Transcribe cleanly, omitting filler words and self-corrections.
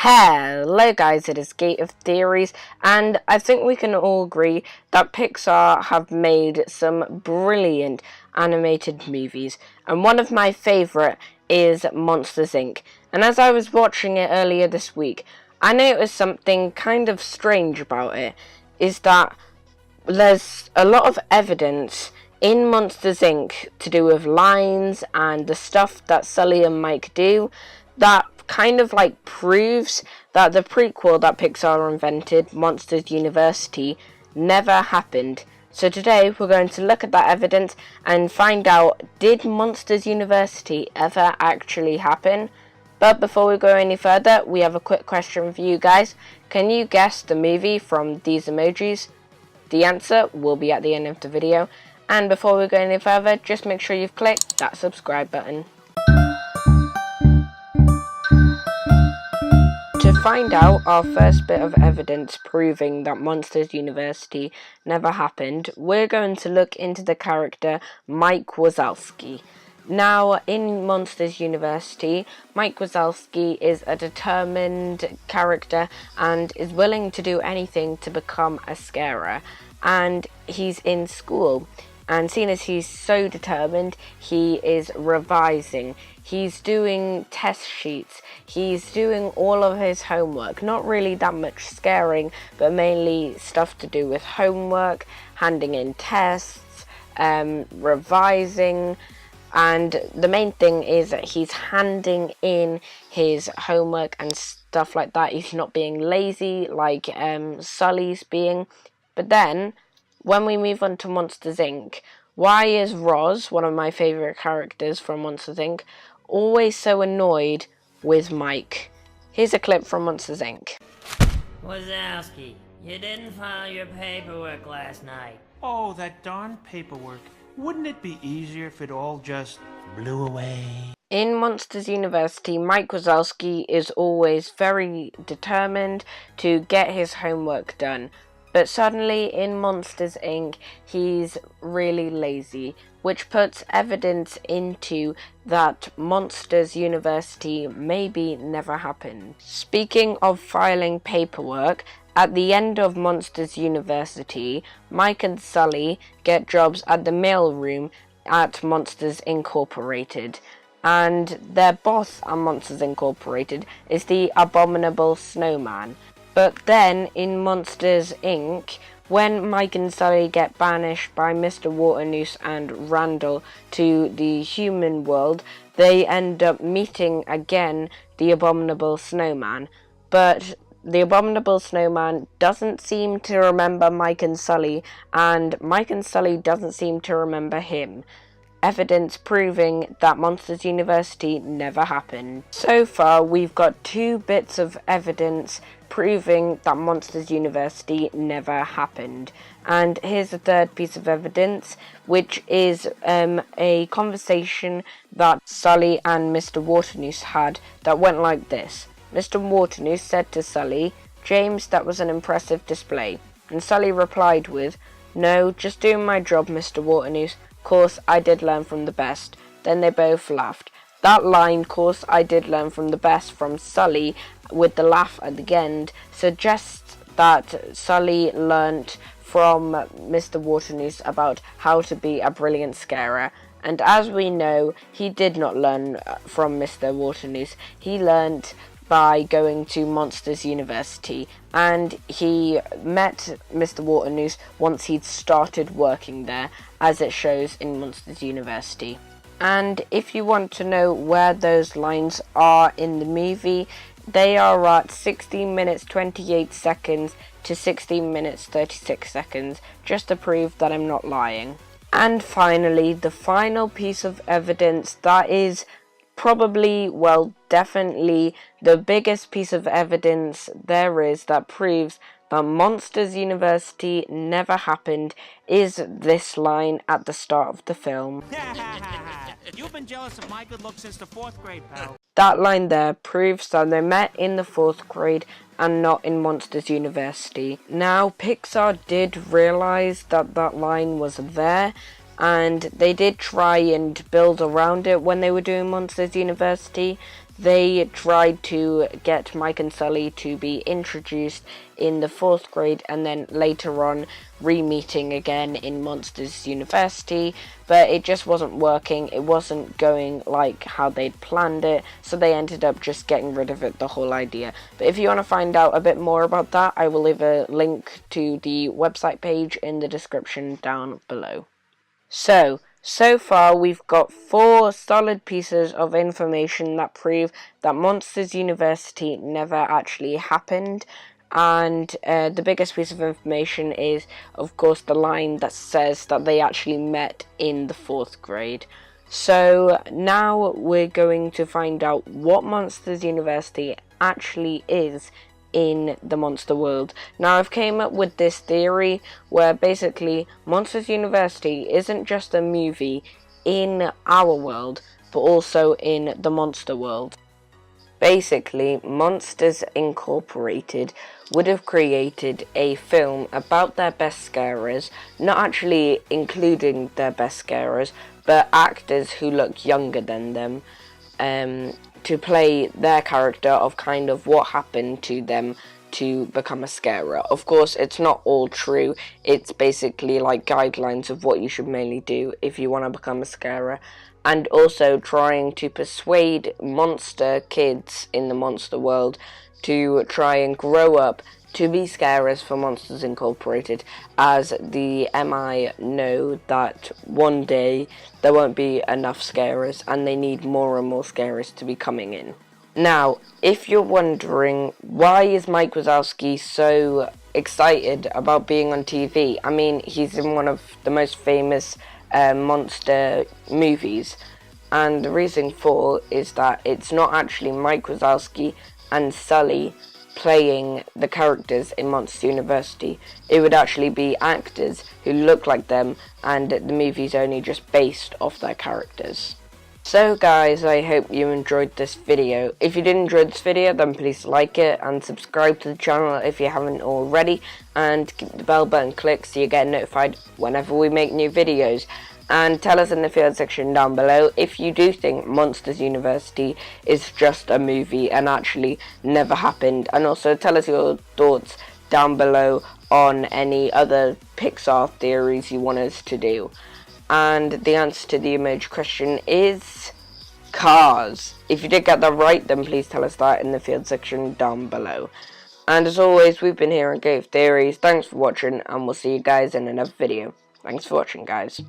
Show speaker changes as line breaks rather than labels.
Hello guys, it is Gate of Theories, and I think we can all agree that Pixar have made some brilliant animated movies, and one of my favourite is Monsters, Inc. And as I was watching it earlier this week, I noticed something kind of strange about it, is that there's a lot of evidence in Monsters, Inc. to do with lines and the stuff that Sully and Mike do that kind of like proves that the prequel that Pixar invented, Monsters University, never happened. So today we're going to look at that evidence and find out, did Monsters University ever actually happen? But before we go any further, we have a quick question for you guys. Can you guess the movie from these emojis? The answer will be at the end of the video. And before we go any further, just make sure you've clicked that subscribe button. To find out our first bit of evidence proving that Monsters University never happened, we're going to look into the character Mike Wazowski. Now, in Monsters University, Mike Wazowski is a determined character and is willing to do anything to become a scarer. And he's in school. And seeing as he's so determined, he is revising. He's doing test sheets. He's doing all of his homework. Not really that much scaring, but mainly stuff to do with homework, handing in tests, revising. And the main thing is that he's handing in his homework and stuff like that. He's not being lazy like Sully's being. But then, when we move on to Monsters, Inc., why is Roz, one of my favourite characters from Monsters, Inc., always so annoyed with Mike? Here's a clip from Monsters, Inc.
Wazowski, you didn't file your paperwork last night.
Oh, that darn paperwork. Wouldn't it be easier if it all just blew away?
In Monsters University, Mike Wazowski is always very determined to get his homework done. But suddenly in Monsters, Inc., he's really lazy, which puts evidence into that Monsters University maybe never happened. Speaking of filing paperwork, at the end of Monsters University, Mike and Sully get jobs at the mailroom at Monsters Incorporated. And their boss at Monsters Incorporated is the Abominable Snowman. But then, in Monsters, Inc., when Mike and Sully get banished by Mr. Waternoose and Randall to the human world, they end up meeting again the Abominable Snowman. But the Abominable Snowman doesn't seem to remember Mike and Sully, and Mike and Sully doesn't seem to remember him. Evidence proving that Monsters University never happened. So far, we've got two bits of evidence proving that Monsters University never happened. And here's the third piece of evidence, which is a conversation that Sully and Mr. Waternoose had that went like this. Mr. Waternoose said to Sully, "James, that was an impressive display." And Sully replied with, "No, just doing my job, Mr. Waternoose. Course, I did learn from the best." Then they both laughed. That line, "course, I did learn from the best," from Sully, with the laugh at the end, suggests that Sully learnt from Mr. Waternoose about how to be a brilliant scarer. And as we know, he did not learn from Mr. Waternoose. He learnt by going to Monsters University, and he met Mr. Waternoose once he'd started working there, as it shows in Monsters University. And if you want to know where those lines are in the movie, they are at 16 minutes 28 seconds to 16 minutes 36 seconds, just to prove that I'm not lying. And finally, the final piece of evidence that is probably, well, definitely the biggest piece of evidence there is that proves that Monsters University never happened is this line at the start of the film.
You've been jealous of my good looks since the 4th grade, pal.
That line there proves that they met in the 4th grade and not in Monsters University. Now, Pixar did realise that that line was there, and they did try and build around it when they were doing Monsters University. they tried to get Mike and Sully to be introduced in the 4th grade and then later on re-meeting again in Monsters University, but it just wasn't working. It wasn't going like how they'd planned it, so they ended up just getting rid of it, the whole idea. But if you want to find out a bit more about that, I will leave a link to the website page in the description down below. So far we've got 4 solid pieces of information that prove that Monsters University never actually happened. And the biggest piece of information is, of course, the line that says that they actually met in the 4th grade. So now we're going to find out what Monsters University actually is in the monster world. Now, I've came up with this theory where basically Monsters University isn't just a movie in our world, but also in the monster world. Basically, Monsters Incorporated would have created a film about their best scarers, not actually including their best scarers, but actors who look younger than them, to play their character of kind of what happened to them to become a scarer. Of course, it's not all true. It's basically like guidelines of what you should mainly do if you want to become a scarer. And also trying to persuade monster kids in the monster world to try and grow up to be scarers for Monsters Incorporated, as the MI know that one day there won't be enough scarers and they need more and more scarers to be coming in. Now, if you're wondering, why is Mike Wazowski so excited about being on TV? I mean, he's in one of the most famous monster movies, and the reason for is that it's not actually Mike Wazowski and Sully playing the characters in Monsters University. It would actually be actors who look like them, and the movie's only just based off their characters. So guys, I hope you enjoyed this video. If you did enjoy this video, then please like it and subscribe to the channel if you haven't already, and keep the bell button clicked so you get notified whenever we make new videos. And tell us in the field section down below if you do think Monsters University is just a movie and actually never happened. And also tell us your thoughts down below on any other Pixar theories you want us to do. And the answer to the emoji question is Cars. If you did get that right, then please tell us that in the field section down below. And as always, we've been here on Cave Theories. Thanks for watching, and we'll see you guys in another video. Thanks for watching, guys.